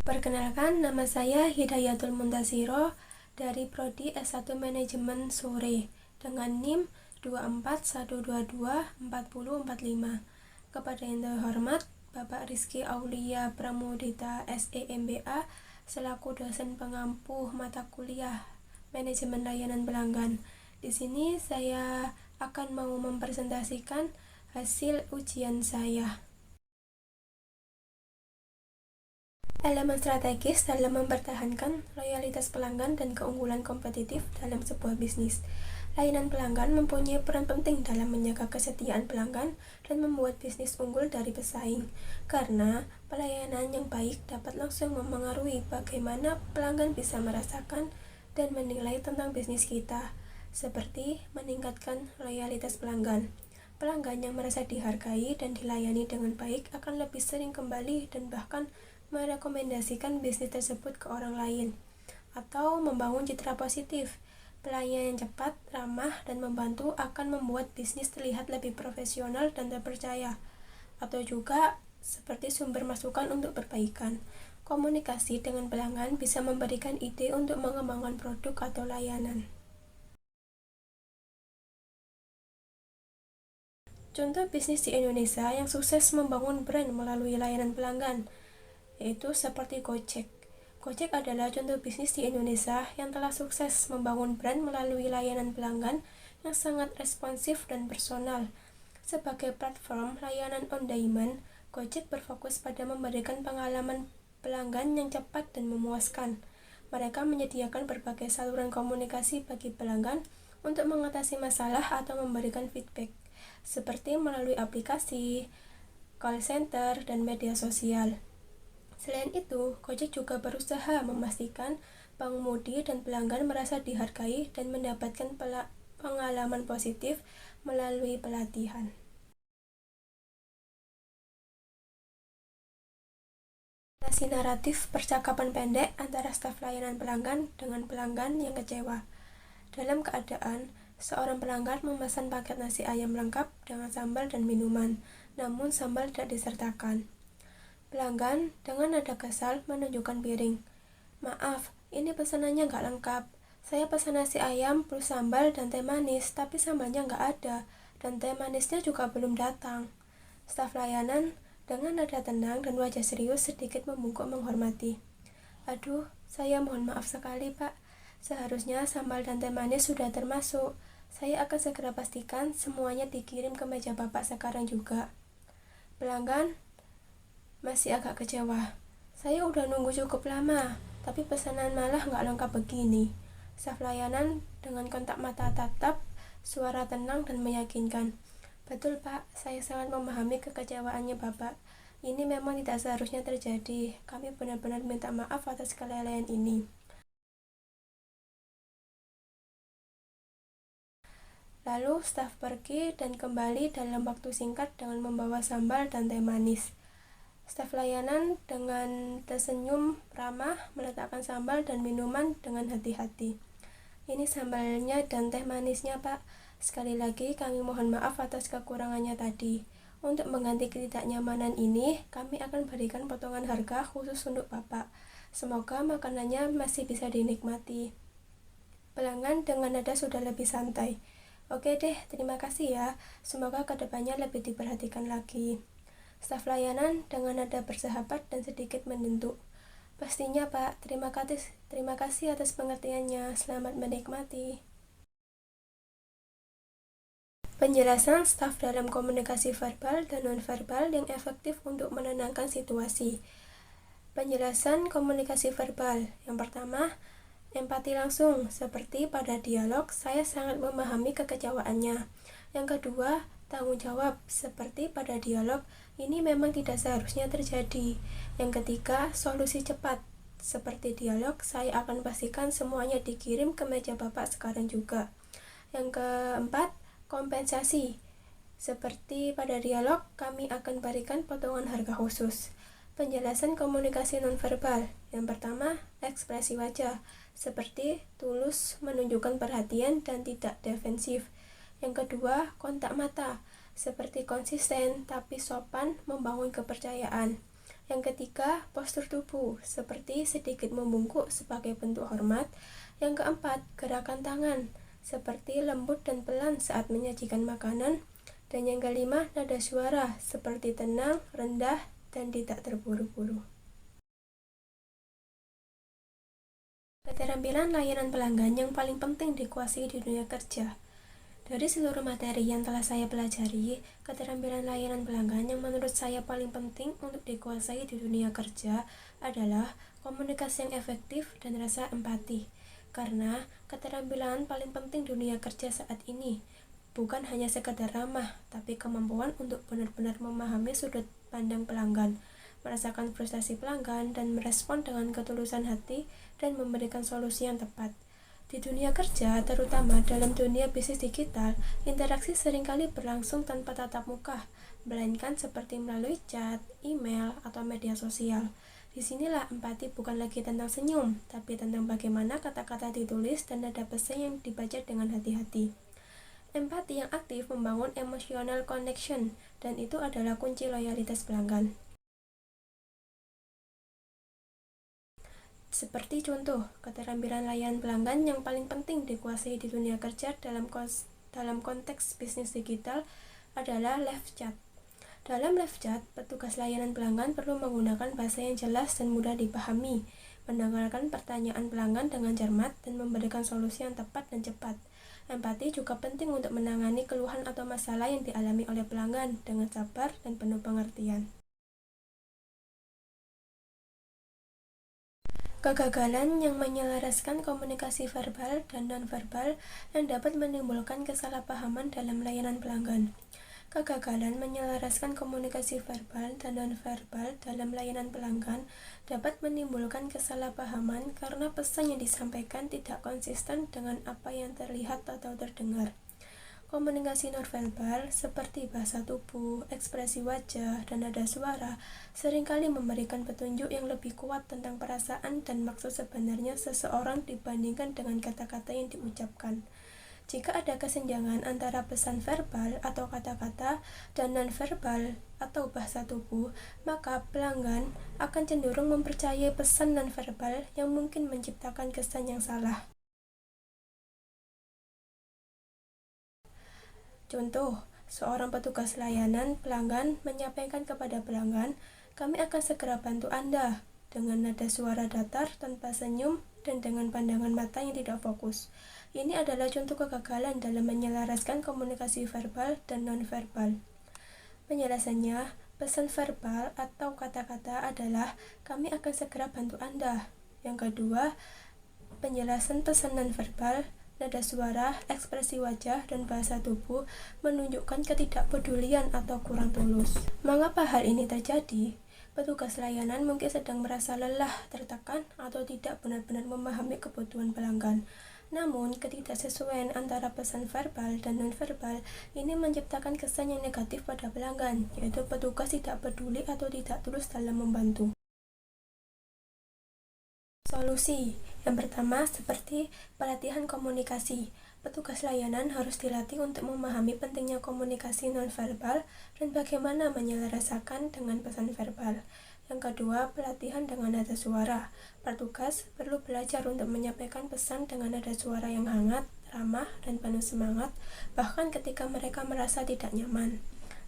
Perkenalkan, nama saya Hidayatul Muntasiro dari Prodi S1 Manajemen Sore dengan NIM 241224045. Kepada yang terhormat Bapak Rizky Aulia Pramudita SE MBA selaku dosen pengampu mata kuliah Manajemen Layanan Pelanggan. Di sini saya akan mau mempresentasikan hasil ujian saya. Elemen strategis dalam mempertahankan loyalitas pelanggan dan keunggulan kompetitif dalam sebuah bisnis. Layanan pelanggan mempunyai peran penting dalam menjaga kesetiaan pelanggan dan membuat bisnis unggul dari pesaing. Karena pelayanan yang baik dapat langsung memengaruhi bagaimana pelanggan bisa merasakan dan menilai tentang bisnis kita, seperti meningkatkan loyalitas pelanggan. Pelanggan yang merasa dihargai dan dilayani dengan baik akan lebih sering kembali dan bahkan merekomendasikan bisnis tersebut ke orang lain, atau membangun citra positif. Pelayanan yang cepat, ramah, dan membantu akan membuat bisnis terlihat lebih profesional dan terpercaya, atau juga seperti sumber masukan untuk perbaikan. Komunikasi dengan pelanggan bisa memberikan ide untuk mengembangkan produk atau layanan. Contoh bisnis di Indonesia yang sukses membangun brand melalui layanan pelanggan yaitu seperti Gojek. Gojek adalah contoh bisnis di Indonesia yang telah sukses membangun brand melalui layanan pelanggan yang sangat responsif dan personal. Sebagai platform layanan on-demand, Gojek berfokus pada memberikan pengalaman pelanggan yang cepat dan memuaskan. Mereka menyediakan berbagai saluran komunikasi bagi pelanggan untuk mengatasi masalah atau memberikan feedback, seperti melalui aplikasi, call center, dan media sosial. Selain itu, Gojek juga berusaha memastikan pengemudi dan pelanggan merasa dihargai dan mendapatkan pengalaman positif melalui pelatihan. Narasi naratif percakapan pendek antara staf layanan pelanggan dengan pelanggan yang kecewa. Dalam keadaan, seorang pelanggan memesan paket nasi ayam lengkap dengan sambal dan minuman, namun sambal tidak disertakan. Pelanggan dengan nada kesal menunjukkan piring. "Maaf, ini pesanannya nggak lengkap. Saya pesan nasi ayam plus sambal dan teh manis, tapi sambalnya nggak ada, dan teh manisnya juga belum datang." Staf layanan dengan nada tenang dan wajah serius sedikit membungkuk menghormati. "Aduh, saya mohon maaf sekali, Pak. Seharusnya sambal dan teh manis sudah termasuk. Saya akan segera pastikan semuanya dikirim ke meja Bapak sekarang juga." Pelanggan masih agak kecewa. "Saya udah nunggu cukup lama, tapi pesanan malah nggak lengkap begini." Staf layanan dengan kontak mata tatap, suara tenang dan meyakinkan. "Betul, Pak, saya sangat memahami kekecewaannya Bapak. Ini memang tidak seharusnya terjadi. Kami benar-benar minta maaf atas kelalaian ini." Lalu staf pergi dan kembali dalam waktu singkat dengan membawa sambal dan teh manis. Staf layanan dengan tersenyum ramah meletakkan sambal dan minuman dengan hati-hati. "Ini sambalnya dan teh manisnya, Pak. Sekali lagi kami mohon maaf atas kekurangannya tadi. Untuk mengganti ketidaknyamanan ini, kami akan berikan potongan harga khusus untuk Bapak. Semoga makanannya masih bisa dinikmati." Pelanggan dengan nada sudah lebih santai. "Oke deh, terima kasih ya. Semoga kedepannya lebih diperhatikan lagi." Staf layanan dengan nada bersahabat dan sedikit menunduk. "Pastinya, Pak. Terima kasih atas pengertiannya. Selamat menikmati." Penjelasan staf dalam komunikasi verbal dan nonverbal yang efektif untuk menenangkan situasi. Penjelasan komunikasi verbal. Yang pertama, empati langsung, seperti pada dialog, "Saya sangat memahami kekecewaannya." Yang kedua, tanggung jawab, seperti pada dialog, "Ini memang tidak seharusnya terjadi." Yang ketiga, solusi cepat, seperti dialog, "Saya akan pastikan semuanya dikirim ke meja Bapak sekarang juga." Yang keempat, kompensasi, seperti pada dialog, "Kami akan berikan potongan harga khusus." Penjelasan komunikasi nonverbal. Yang pertama, ekspresi wajah, seperti tulus menunjukkan perhatian dan tidak defensif. Yang kedua, kontak mata, seperti konsisten tapi sopan membangun kepercayaan. Yang ketiga, postur tubuh, seperti sedikit membungkuk sebagai bentuk hormat. Yang keempat, gerakan tangan, seperti lembut dan pelan saat menyajikan makanan. Dan yang kelima, nada suara, seperti tenang, rendah, dan tidak terburu-buru. Keterampilan layanan pelanggan yang paling penting dikuasai di dunia kerja. Dari seluruh materi yang telah saya pelajari, keterampilan layanan pelanggan yang menurut saya paling penting untuk dikuasai di dunia kerja adalah komunikasi yang efektif dan rasa empati. Karena keterampilan paling penting dunia kerja saat ini bukan hanya sekedar ramah, tapi kemampuan untuk benar-benar memahami sudut pandang pelanggan, merasakan frustasi pelanggan, dan merespon dengan ketulusan hati dan memberikan solusi yang tepat. Di dunia kerja, terutama dalam dunia bisnis digital, interaksi seringkali berlangsung tanpa tatap muka, melainkan seperti melalui chat, email, atau media sosial. Disinilah empati bukan lagi tentang senyum, tapi tentang bagaimana kata-kata ditulis dan nada pesan yang dibaca dengan hati-hati. Empati yang aktif membangun emotional connection, dan itu adalah kunci loyalitas pelanggan. Seperti contoh, keterampilan layanan pelanggan yang paling penting dikuasai di dunia kerja dalam konteks bisnis digital adalah live chat. Dalam live chat, petugas layanan pelanggan perlu menggunakan bahasa yang jelas dan mudah dipahami, mendengarkan pertanyaan pelanggan dengan cermat, dan memberikan solusi yang tepat dan cepat. Empati juga penting untuk menangani keluhan atau masalah yang dialami oleh pelanggan dengan sabar dan penuh pengertian. Kegagalan yang menyelaraskan komunikasi verbal dan nonverbal yang dapat menimbulkan kesalahpahaman dalam layanan pelanggan. Kegagalan menyelaraskan komunikasi verbal dan nonverbal dalam layanan pelanggan dapat menimbulkan kesalahpahaman karena pesan yang disampaikan tidak konsisten dengan apa yang terlihat atau terdengar. Komunikasi nonverbal seperti bahasa tubuh, ekspresi wajah, dan nada suara seringkali memberikan petunjuk yang lebih kuat tentang perasaan dan maksud sebenarnya seseorang dibandingkan dengan kata-kata yang diucapkan. Jika ada kesenjangan antara pesan verbal atau kata-kata dan nonverbal atau bahasa tubuh, maka pelanggan akan cenderung mempercayai pesan nonverbal yang mungkin menciptakan kesan yang salah. Contoh, seorang petugas layanan pelanggan menyampaikan kepada pelanggan, "Kami akan segera bantu Anda," dengan nada suara datar, tanpa senyum, dan dengan pandangan mata yang tidak fokus. Ini adalah contoh kegagalan dalam menyelaraskan komunikasi verbal dan nonverbal. Penjelasannya, pesan verbal atau kata-kata adalah, "Kami akan segera bantu Anda." Yang kedua, penjelasan pesan nonverbal, nada suara, ekspresi wajah, dan bahasa tubuh menunjukkan ketidakpedulian atau kurang tulus. Mengapa hal ini terjadi? Petugas layanan mungkin sedang merasa lelah, tertekan, atau tidak benar-benar memahami kebutuhan pelanggan. Namun, ketidaksesuaian antara pesan verbal dan nonverbal ini menciptakan kesan yang negatif pada pelanggan, yaitu petugas tidak peduli atau tidak tulus dalam membantu. Solusi yang pertama seperti pelatihan komunikasi. Petugas layanan harus dilatih untuk memahami pentingnya komunikasi nonverbal dan bagaimana menyelarasakan dengan pesan verbal. Yang kedua, pelatihan dengan nada suara. Petugas perlu belajar untuk menyampaikan pesan dengan nada suara yang hangat, ramah, dan penuh semangat, bahkan ketika mereka merasa tidak nyaman.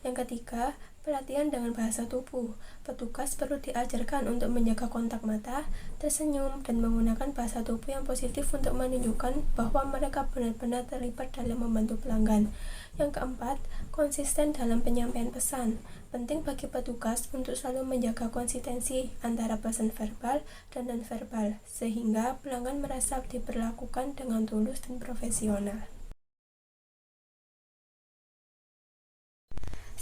Yang ketiga, pelatihan dengan bahasa tubuh. Petugas perlu diajarkan untuk menjaga kontak mata, tersenyum, dan menggunakan bahasa tubuh yang positif untuk menunjukkan bahwa mereka benar-benar terlibat dalam membantu pelanggan. Yang keempat, konsisten dalam penyampaian pesan. Penting bagi petugas untuk selalu menjaga konsistensi antara pesan verbal dan nonverbal, sehingga pelanggan merasa diperlakukan dengan tulus dan profesional.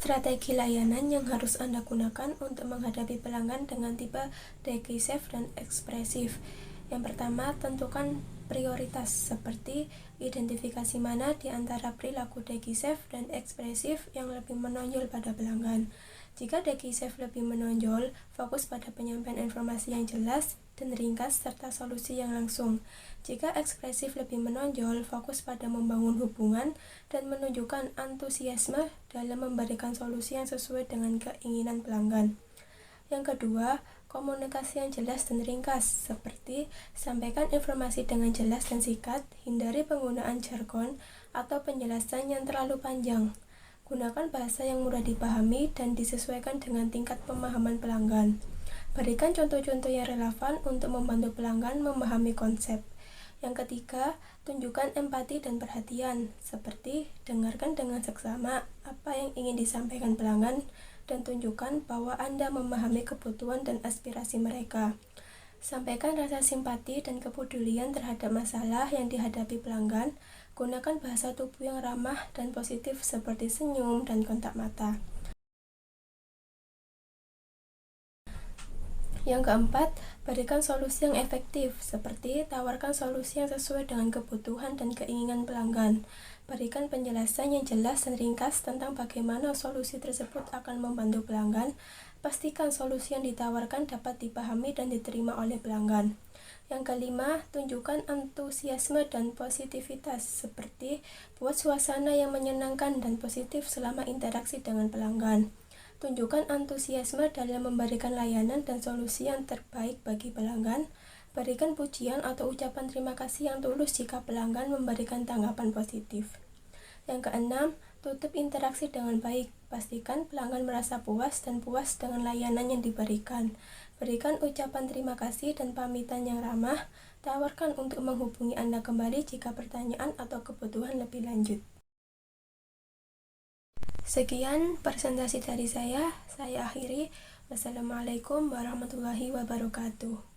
Strategi layanan yang harus Anda gunakan untuk menghadapi pelanggan dengan tipe decisive dan ekspresif. Yang pertama, tentukan prioritas seperti identifikasi mana di antara perilaku decisive dan ekspresif yang lebih menonjol pada pelanggan. Jika decisive lebih menonjol, fokus pada penyampaian informasi yang jelas dan ringkas serta solusi yang langsung. Jika ekspresif lebih menonjol, fokus pada membangun hubungan dan menunjukkan antusiasme dalam memberikan solusi yang sesuai dengan keinginan pelanggan. Yang kedua, komunikasi yang jelas dan ringkas, seperti sampaikan informasi dengan jelas dan singkat, hindari penggunaan jargon atau penjelasan yang terlalu panjang. Gunakan bahasa yang mudah dipahami dan disesuaikan dengan tingkat pemahaman pelanggan. Berikan contoh-contoh yang relevan untuk membantu pelanggan memahami konsep. Yang ketiga, tunjukkan empati dan perhatian, seperti dengarkan dengan seksama apa yang ingin disampaikan pelanggan dan tunjukkan bahwa Anda memahami kebutuhan dan aspirasi mereka. Sampaikan rasa simpati dan kepedulian terhadap masalah yang dihadapi pelanggan. Gunakan bahasa tubuh yang ramah dan positif seperti senyum dan kontak mata. Yang keempat, berikan solusi yang efektif, seperti tawarkan solusi yang sesuai dengan kebutuhan dan keinginan pelanggan. Berikan penjelasan yang jelas dan ringkas tentang bagaimana solusi tersebut akan membantu pelanggan. Pastikan solusi yang ditawarkan dapat dipahami dan diterima oleh pelanggan. Yang kelima, tunjukkan antusiasme dan positivitas, seperti buat suasana yang menyenangkan dan positif selama interaksi dengan pelanggan. Tunjukkan antusiasme dalam memberikan layanan dan solusi yang terbaik bagi pelanggan. Berikan pujian atau ucapan terima kasih yang tulus jika pelanggan memberikan tanggapan positif. Yang keenam, tutup interaksi dengan baik. Pastikan pelanggan merasa puas dan puas dengan layanan yang diberikan. Berikan ucapan terima kasih dan pamitan yang ramah. Tawarkan untuk menghubungi Anda kembali jika pertanyaan atau kebutuhan lebih lanjut. Sekian presentasi dari saya akhiri. Wassalamualaikum warahmatullahi wabarakatuh.